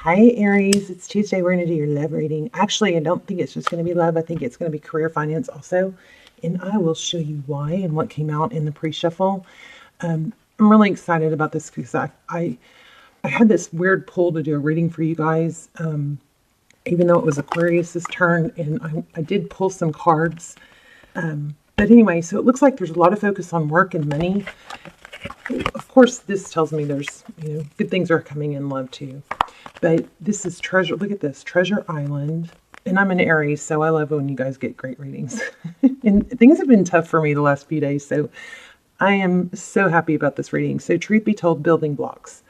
Hi, Aries. It's Tuesday. We're going to do your love reading. Actually, I don't think it's just going to be love. I think it's going to be career finance also. And I will show you why and what came out in the pre-shuffle. I'm really excited about this because I had this weird pull to do a reading for you guys, even though it was Aquarius's turn. And I did pull some cards. But anyway, so it looks like there's a lot of focus on work and money. Of course, this tells me there's, good things are coming in love too. But this is Treasure. Look at this, Treasure Island. And I'm an Aries, so I love when you guys get great readings. And things have been tough for me the last few days, so I am so happy about this reading. So truth be told, building blocks.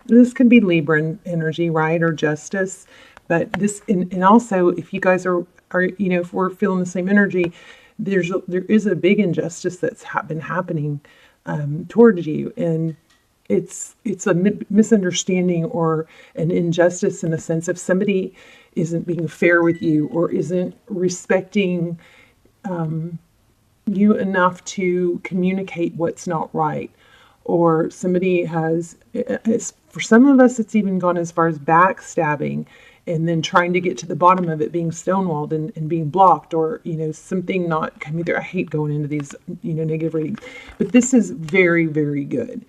This could be Libran energy, right, or justice. But this, and also, if you guys are if we're feeling the same energy, there is a big injustice that's been happening towards you, and it's a misunderstanding or an injustice in the sense of somebody isn't being fair with you or isn't respecting you enough to communicate what's not right, or somebody has, for some of us, it's even gone as far as backstabbing and then trying to get to the bottom of it, being stonewalled and being blocked, or, something not coming through. I hate going into these, negative readings, but this is very, very good.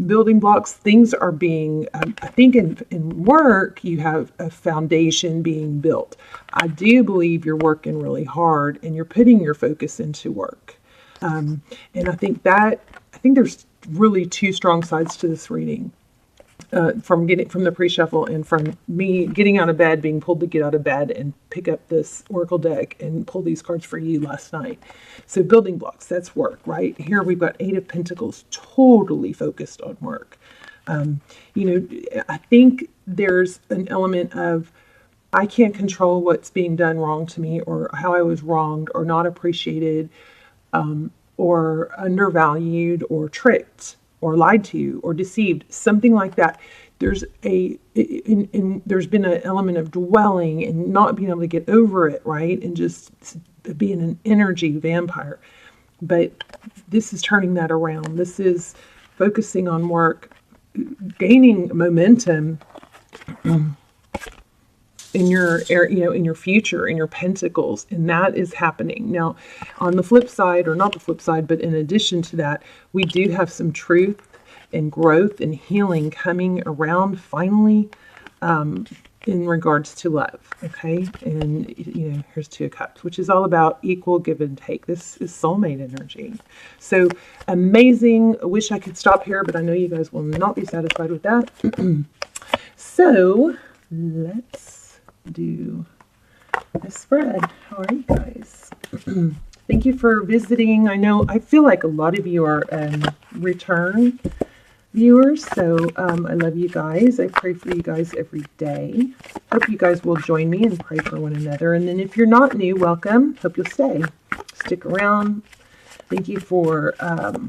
Building blocks, things are being, I think in work, you have a foundation being built. I do believe you're working really hard and you're putting your focus into work. And I think there's really two strong sides to this reading. From the pre-shuffle and from me getting out of bed, being pulled to get out of bed and pick up this oracle deck and pull these cards for you last night. So building blocks, that's work, right? Here we've got Eight of Pentacles, totally focused on work. I think there's an element of, I can't control what's being done wrong to me, or how I was wronged or not appreciated, or undervalued or tricked, or lied to, or deceived, something like that. There's there's been an element of dwelling and not being able to get over it, right? And just being an energy vampire. But this is turning that around. This is focusing on work, gaining momentum in your in your future, in your pentacles, and that is happening. Now, on the flip side, or not the flip side, but in addition to that, we do have some truth and growth and healing coming around finally, in regards to love. Okay, and here's Two of Cups, which is all about equal give and take. This is soulmate energy. So amazing. I wish I could stop here, but I know you guys will not be satisfied with that. So let's do a spread. How are you guys? Thank you for visiting. I feel like a lot of you are return viewers, so I love you guys. I pray for you guys every day. Hope you guys will join me and pray for one another. And then if you're not new, welcome. Hope you'll stick around. Thank you for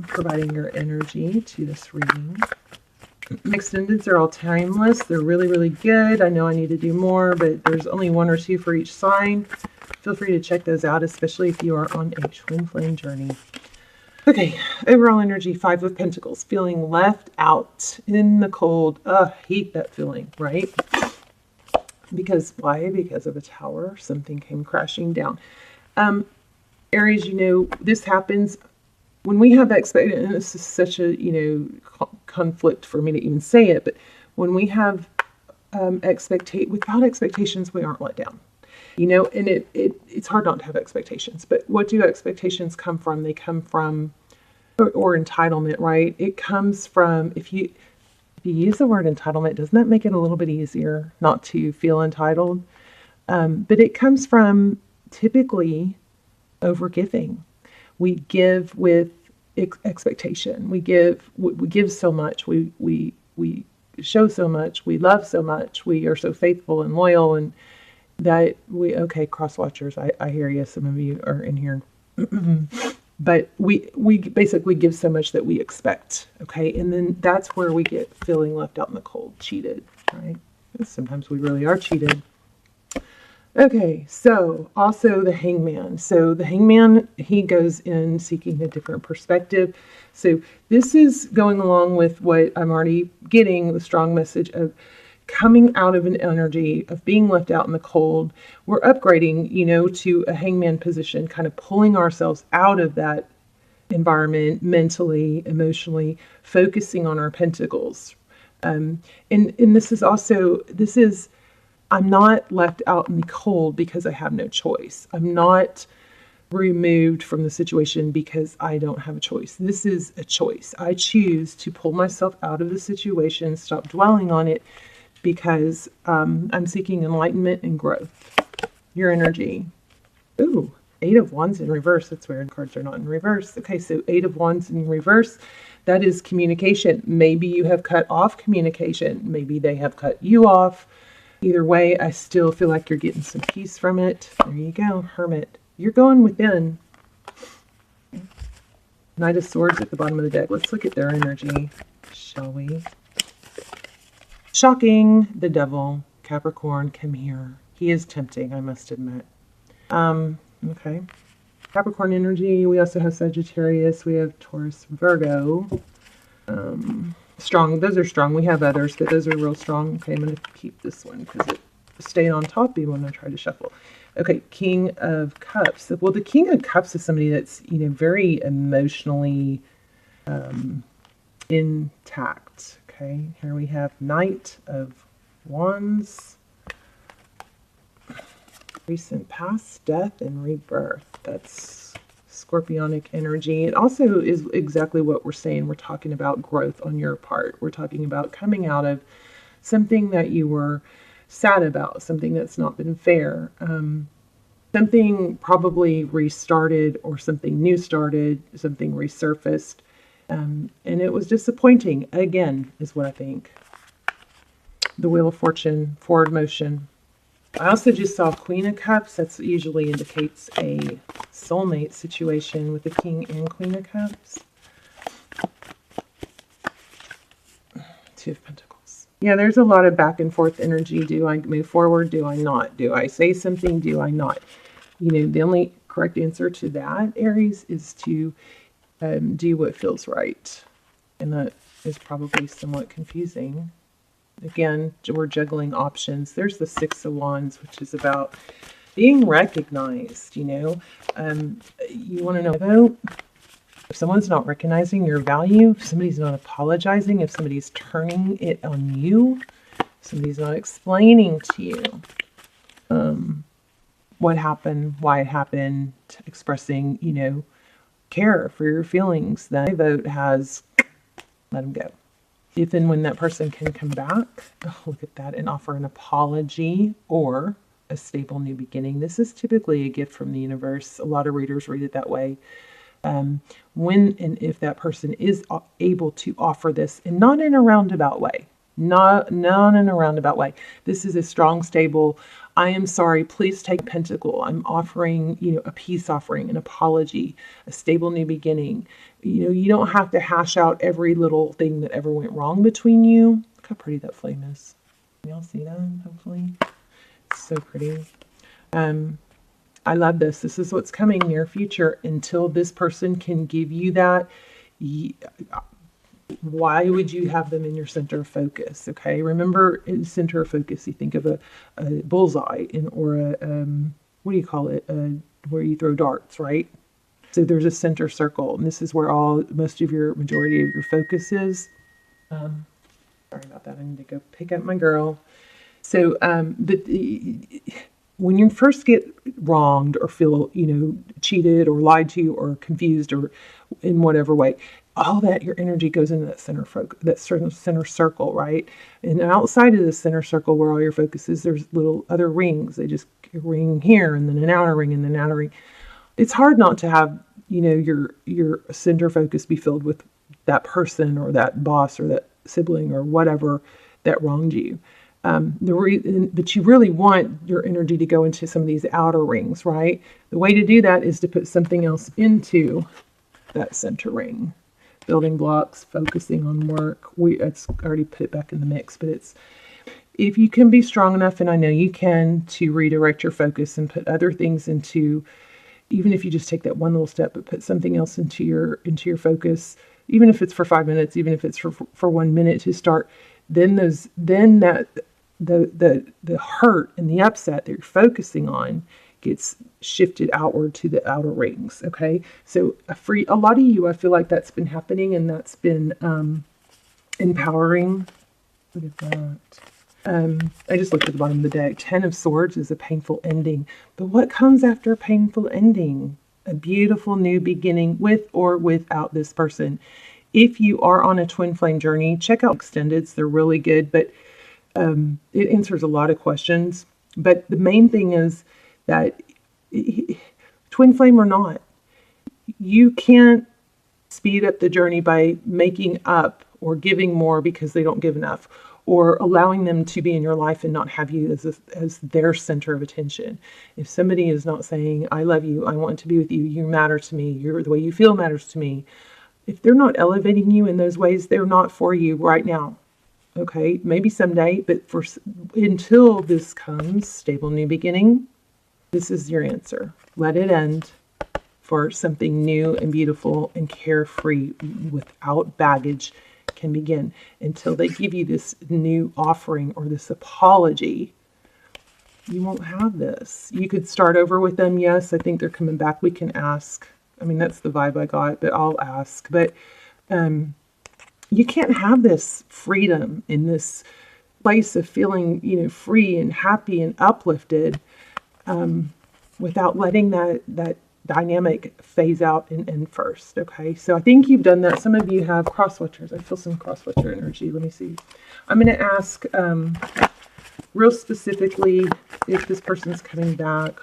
providing your energy to this reading. Extendeds are all timeless. They're really, really good. I know I need to do more, but there's only one or two for each sign. Feel free to check those out, especially if you are on a twin flame journey. Okay, overall energy, Five of Pentacles, feeling left out in the cold. Hate that feeling, right? Because why? Because of a tower. Something came crashing down. Aries, this happens when we have expectations, and this is such a, conflict for me to even say it, but when we have without expectations, we aren't let down. And it's hard not to have expectations. But what do expectations come from? They come from, or entitlement, right? It comes from, if you use the word entitlement, doesn't that make it a little bit easier not to feel entitled? But it comes from typically overgiving. We give with expectation. We give so much. We show so much. We love so much. We are so faithful and loyal, and that cross watchers, I hear you. Some of you are in here. But we basically give so much that we expect. Okay. And then that's where we get feeling left out in the cold, cheated, right? Sometimes we really are cheated. Okay, so also the Hangman. So the Hangman, he goes in seeking a different perspective. So this is going along with what I'm already getting, the strong message of coming out of an energy of being left out in the cold. We're upgrading, to a hangman position, kind of pulling ourselves out of that environment mentally, emotionally, focusing on our pentacles. And this is, I'm not left out in the cold because I have no choice. I'm not removed from the situation because I don't have a choice. This is a choice. I choose to pull myself out of the situation, stop dwelling on it, because I'm seeking enlightenment and growth. Your energy. Ooh, 8 of Wands in reverse. That's weird. Cards are not in reverse. Okay, so 8 of Wands in reverse. That is communication. Maybe you have cut off communication. Maybe they have cut you off. Either way, I still feel like you're getting some peace from it. There you go, Hermit. You're going within. Knight of Swords at the bottom of the deck. Let's look at their energy, shall we? Shocking. The Devil. Capricorn, come here. He is tempting, I must admit. Okay. Capricorn energy. We also have Sagittarius. We have Taurus, Virgo. Strong. Those are strong. We have others, but those are real strong. Okay, I'm going to keep this one because it stayed on top even when I tried to shuffle. Okay, King of Cups. Well, the King of Cups is somebody that's, very emotionally intact. Okay, here we have Knight of Wands. Recent past, death, and rebirth. That's Scorpionic energy. It also is exactly what we're saying. We're talking about growth on your part. We're talking about coming out of something that you were sad about, something that's not been fair. Something probably restarted or something new started, something resurfaced. And it was disappointing, again, is what I think. The Wheel of Fortune, forward motion. I also just saw Queen of Cups. That usually indicates a soulmate situation with the King and Queen of Cups. Two of Pentacles. Yeah, there's a lot of back and forth energy. Do I move forward? Do I not? Do I say something? Do I not? The only correct answer to that, Aries, is to do what feels right. And that is probably somewhat confusing. Again, we're juggling options. There's the Six of Wands, which is about being recognized, You want to know, though, if someone's not recognizing your value, if somebody's not apologizing, if somebody's turning it on you, if somebody's not explaining to you what happened, why it happened, expressing, care for your feelings, then my vote has let them go. If and when that person can come back, look at that, and offer an apology or a stable new beginning. This is typically a gift from the universe. A lot of readers read it that way. When and if that person is able to offer this, and not in a roundabout way, not in a roundabout way. This is a strong, stable, I am sorry, please take Pentacle. I'm offering, a peace offering, an apology, a stable new beginning. You don't have to hash out every little thing that ever went wrong between you. Look how pretty that flame is. Y'all see that, hopefully? It's so pretty. I love this. This is what's coming near future. Until this person can give you that, why would you have them in your center of focus? Okay, remember, in center of focus, you think of a bullseye or a what do you call it? Where you throw darts, right? So there's a center circle, and this is where majority of your focus is. Sorry about that. I need to go pick up my girl. So, when you first get wronged or feel, cheated or lied to or confused or in whatever way, all that, your energy goes into that center circle, right? And outside of the center circle where all your focus is, there's little other rings. They just ring here and then an outer ring and then an outer ring. It's hard not to have, your center focus be filled with that person or that boss or that sibling or whatever that wronged you. But you really want your energy to go into some of these outer rings, right? The way to do that is to put something else into that center ring. Building blocks, focusing on work. It's already put it back in the mix, but if you can be strong enough, and I know you can, to redirect your focus and put other things into, even if you just take that one little step, but put something else into your focus, even if it's for 5 minutes, even if it's for 1 minute to start, then that the hurt and the upset that you're focusing on gets shifted outward to the outer rings. Okay, so for a lot of you, I feel like that's been happening, and that's been empowering. Look at that. I just looked at the bottom of the deck. 10 of Swords is a painful ending. But what comes after a painful ending? A beautiful new beginning with or without this person. If you are on a twin flame journey, check out Extendeds. They're really good, but it answers a lot of questions. But the main thing is that twin flame or not, you can't speed up the journey by making up or giving more because they don't give enough, or allowing them to be in your life and not have you as their center of attention. If somebody is not saying, I love you, I want to be with you, you matter to me, the way you feel matters to me, if they're not elevating you in those ways, they're not for you right now. Okay, maybe someday, but until this comes, stable new beginning, this is your answer. Let it end for something new and beautiful and carefree without baggage can begin. Until they give you this new offering or this apology, you won't have this. You could start over with them. Yes, I think they're coming back. We can ask. I mean, that's the vibe I got, but I'll ask. But you can't have this freedom in this place of feeling, free and happy and uplifted without letting that dynamic phase out and end first. Okay, so I think you've done that. Some of you have cross-watchers. I feel some cross-watcher energy. Let me see. I'm going to ask real specifically if this person's coming back.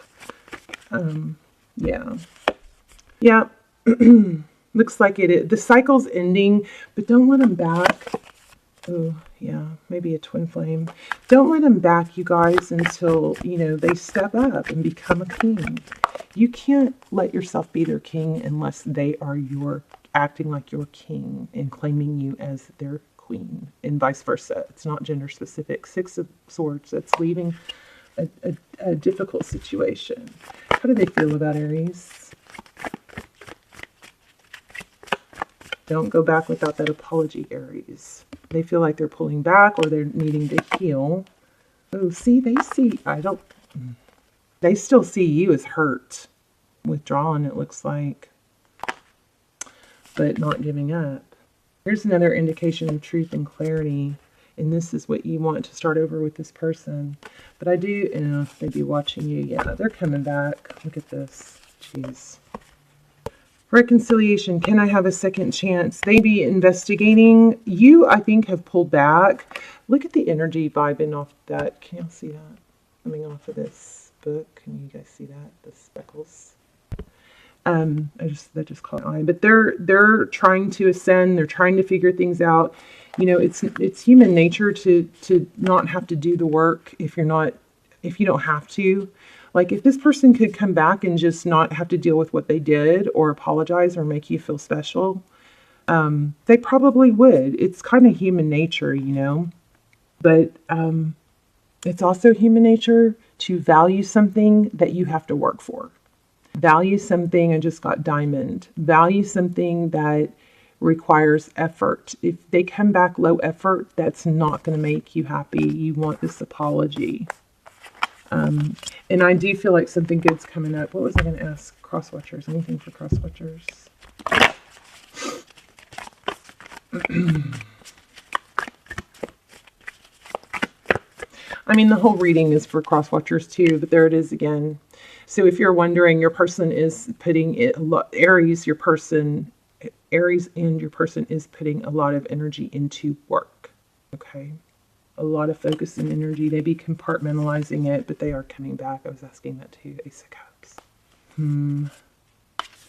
Yeah. Looks like it is. The cycle's ending, but don't let them back. Oh, yeah, maybe a twin flame. Don't let them back, you guys, until, they step up and become a king. You can't let yourself be their king unless they are acting like your king and claiming you as their queen, and vice versa. It's not gender specific. 6 of Swords, that's leaving a difficult situation. How do they feel about Aries? Don't go back without that apology, Aries. They feel like they're pulling back or they're needing to heal. Oh, see, they still see you as hurt, withdrawn, it looks like, but not giving up. Here's another indication of truth and clarity, and this is what you want to start over with this person. But I do, they'd be watching you. Yeah, they're coming back. Look at this. Jeez. Reconciliation. Can I have a second chance? They be investigating. You, I think, have pulled back. Look at the energy vibing off that. Can y'all see that? Coming off of this book. Can you guys see that? The speckles. That just caught my eye. But they're trying to ascend. They're trying to figure things out. It's human nature to not have to do the work if you don't have to. Like, if this person could come back and just not have to deal with what they did or apologize or make you feel special, they probably would. It's kind of human nature, But it's also human nature to value something that you have to work for. Value something, I just got diamond. Value something that requires effort. If they come back low effort, that's not going to make you happy. You want this apology. And I do feel like something good's coming up. What was I going to ask? Crosswatchers. Anything for crosswatchers? I mean, the whole reading is for crosswatchers too, but there it is again. So if you're wondering, your person is putting Aries and your person is putting a lot of energy into work. Okay. A lot of focus and energy. They be compartmentalizing it, but they are coming back. I was asking that too. Ace of Cups.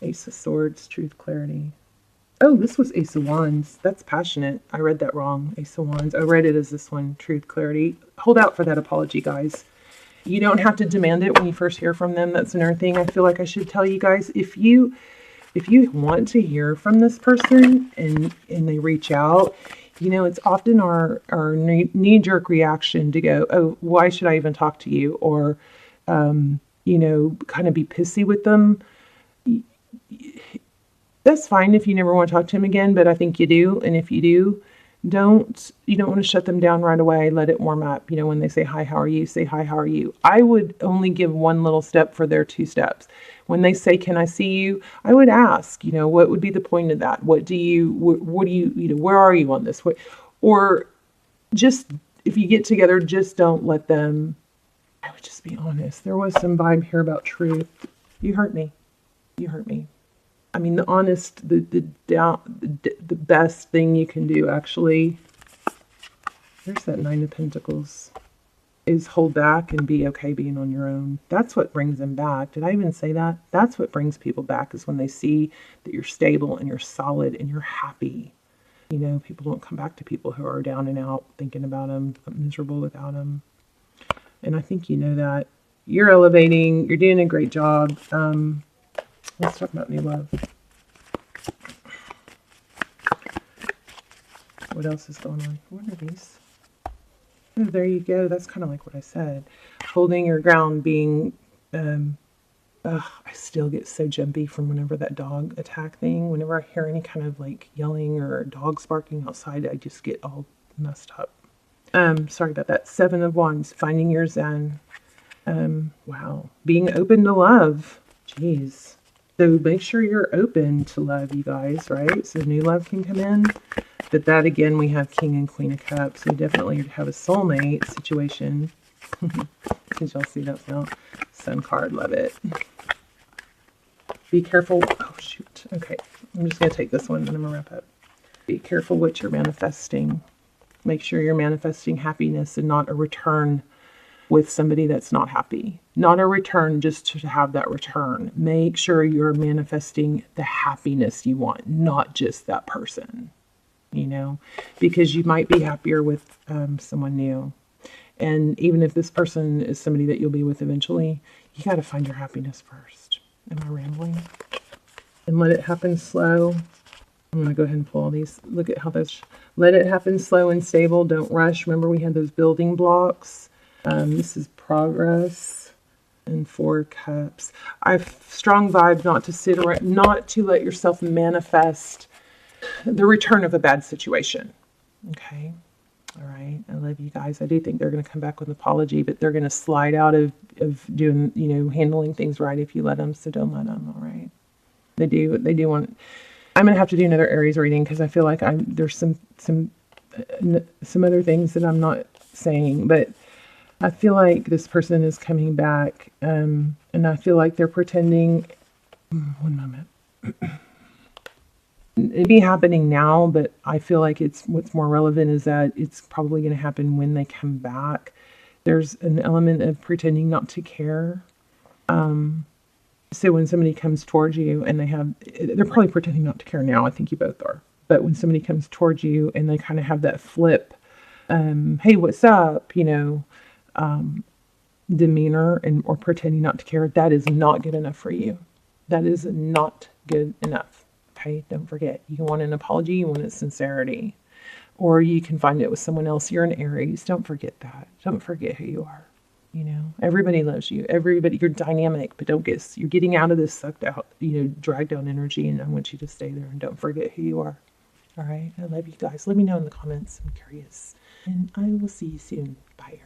Ace of Swords, truth, clarity. Oh, this was Ace of Wands. That's passionate. I read that wrong. Ace of Wands. I read it as this one, truth, clarity. Hold out for that apology, guys. You don't have to demand it when you first hear from them. That's another thing I feel like I should tell you guys. If you want to hear from this person and they reach out, it's often our knee-jerk reaction to go, oh, why should I even talk to you? Or, kind of be pissy with them. That's fine if you never want to talk to him again, but I think you do. And if you do, You don't want to shut them down right away. Let it warm up. When they say, hi, how are you? Say, hi, how are you? I would only give one little step for their 2 steps. When they say, can I see you? I would ask, what would be the point of that? What do you, where are you on this? Or just, if you get together, just don't let them, I would just be honest. There was some vibe here about truth. You hurt me. You hurt me. I mean, the best thing you can do, actually, there's that 9 of Pentacles, is hold back and be okay being on your own. That's what brings them back. Did I even say that? That's what brings people back, is when they see that you're stable and you're solid and you're happy. People don't come back to people who are down and out, thinking about them, miserable without them. And I think that. You're elevating. You're doing a great job. Let's talk about new love. What else is going on? What are these? Oh, there you go. That's kind of like what I said. Holding your ground, being... I still get so jumpy from whenever that dog attack thing. Whenever I hear any kind of like yelling or dogs barking outside, I just get all messed up. Sorry about that. 7 of Wands. Finding your zen. Wow. Being open to love. Jeez. So make sure you're open to love, you guys, right? So new love can come in. But that, again, we have King and Queen of Cups. So definitely have a soulmate situation. Did y'all see that now? Sun card. Love it. Be careful. Oh, shoot. Okay. I'm just going to take this one and I'm going to wrap up. Be careful what you're manifesting. Make sure you're manifesting happiness and not a return with somebody that's not happy. Not a return just to have that return. Make sure you're manifesting the happiness you want, not just that person, because you might be happier with someone new. And even if this person is somebody that you'll be with eventually, you got to find your happiness first. Am I rambling? And let it happen slow. I'm going to go ahead and pull all these. Look at how those... Let it happen slow and stable. Don't rush. Remember, we had those building blocks. This is progress. And 4 cups. I have strong vibes not to sit around, not to let yourself manifest the return of a bad situation. Okay? All right. I love you guys. I do think they're going to come back with an apology, but they're going to slide out of doing, handling things right if you let them. So don't let them. All right. They do want... I'm going to have to do another Aries reading because I feel like there's some other things that I'm not saying, but I feel like this person is coming back, and I feel like they're pretending. One moment. It'd be happening now, but I feel like what's more relevant is that it's probably going to happen when they come back. There's an element of pretending not to care. So when somebody comes towards you and they're probably pretending not to care now. I think you both are. But when somebody comes towards you and they kind of have that flip, hey, what's up? Demeanor or pretending not to care, that is not good enough for you. That is not good enough. Okay, don't forget. You want an apology, you want a sincerity. Or you can find it with someone else. You're an Aries. Don't forget that. Don't forget who you are. Everybody loves you. You're dynamic, but you're getting out of this sucked out, dragged down energy, and I want you to stay there and don't forget who you are. All right. I love you guys. Let me know in the comments. I'm curious. And I will see you soon. Bye.